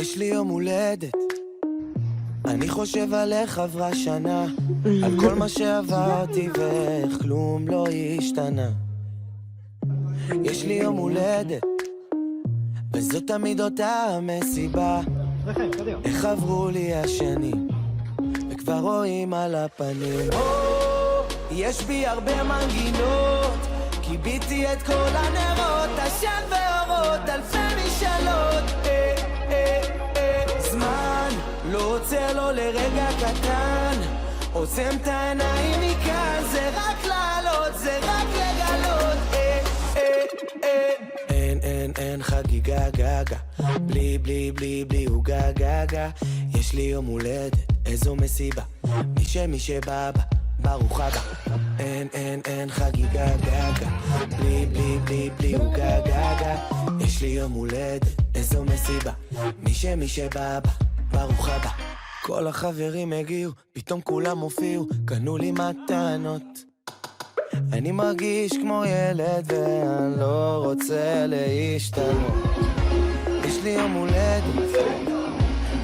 יש לי יום הולדת, אני חושב על איך עברה שנה, על כל מה שעברתי ואיך כלום לא השתנה. יש לי יום הולדת, וזאת תמיד אותה המסיבה, איך עברו לי השנים, וכבר רואים על הפנים. יש בי הרבה מנגינות, קיביתי את כל הנרות, עשן ואורות, אלפי משאלות. זמן לא עוצר לו לרגע קטן, עוצם את העיניים מכאן, זה רק לעלות, זה רק לגלות. אין חגיגה גגה, בלי בלי בלי בלי הוא גגה. יש לי יום הולדת, איזו מסיבה, מי שבא ברוך הבא. אין חגיגה גגה, בלי בלי בלי בלי הוא גגה. יש לי יום הולדת, איזו מסיבה, מי שבא ברוך הבא. כל החברים הגיעו, פתאום כולם הופיעו, קנו לי מתנות. אני מרגיש כמו ילד ואני לא רוצה להשתנות. יש לי יום הולדת,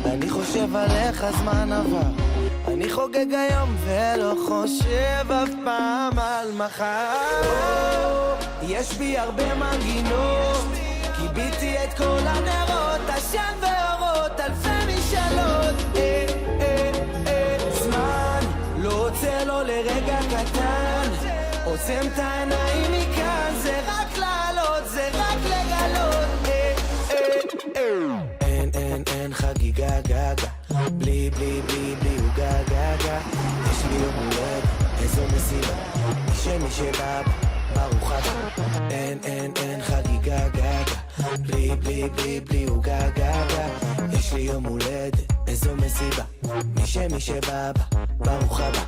אני חושב על איך הזמן עבר, אני חוגג היום ולא חושב אף פעם על מחר. יש בי הרבה מנגינות, קיביתי את כל הנרות, עשן ואורות, אלפי משאלות. זמן לא עוצר לו לרגע קטן, עוצם את העיניים מכאן, זה רק לעלות, זה רק לגלות. אין חגיגה גגה, בלי בלי בלי בלי הוא גגה. יש לי יום הולדת, איזו מסיבה, מי שבא ברוך הבא. אין חגיגה גגה, בלי בלי בלי בלי הוא גגה. יש לי יום הולדת, איזו מסיבה, מי שבא ברוך הבא.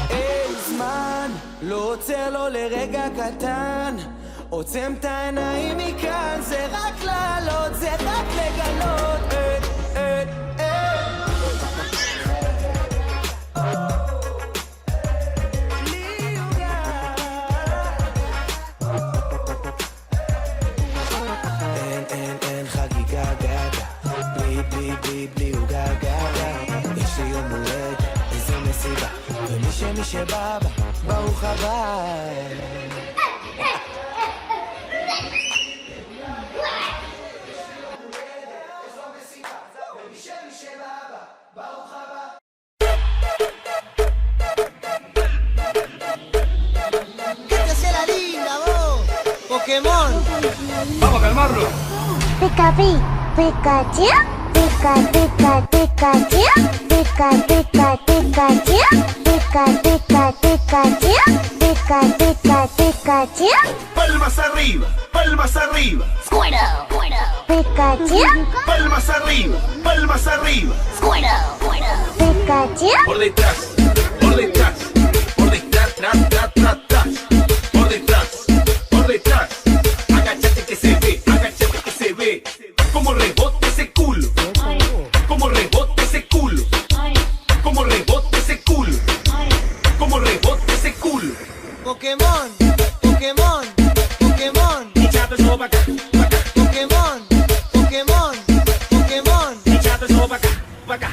אין זמן לא עוצר לו לרגע קטן, עוצם את העיניים מכאן, זה רק לעלות, זה רק לגלות. אין חגיגה גגה, בלי בלי בלי בלי הוא גגה. יש לי יום הולדת, איזו מסיבה, ומי שבא ברוך הבא. Pokémon. Vamos a calmarlo. Pikachu, Pikachu, Pika Pika Pikachu, Pika Pika Pikachu, Pika Pika Pikachu, Pika Pika Pikachu. Palmas arriba, palmas arriba. Squirtle, Pikachu, Palmas arriba, palmas arriba. Squirtle, Pikachu. Por detrás, por detrás, por detrás, tras, tras, tras, tras. Por detrás, por detrás. Agáchate que se ve, agáchate que se ve. Como rebota ese culo, como rebota ese culo, como rebota ese culo, como rebota ese culo. Pokémon, Pokémon, Pokémon. Echate eso pa' acá, pa' acá. Pokémon, Pokémon, Pokémon. Echate eso pa' acá, pa' acá.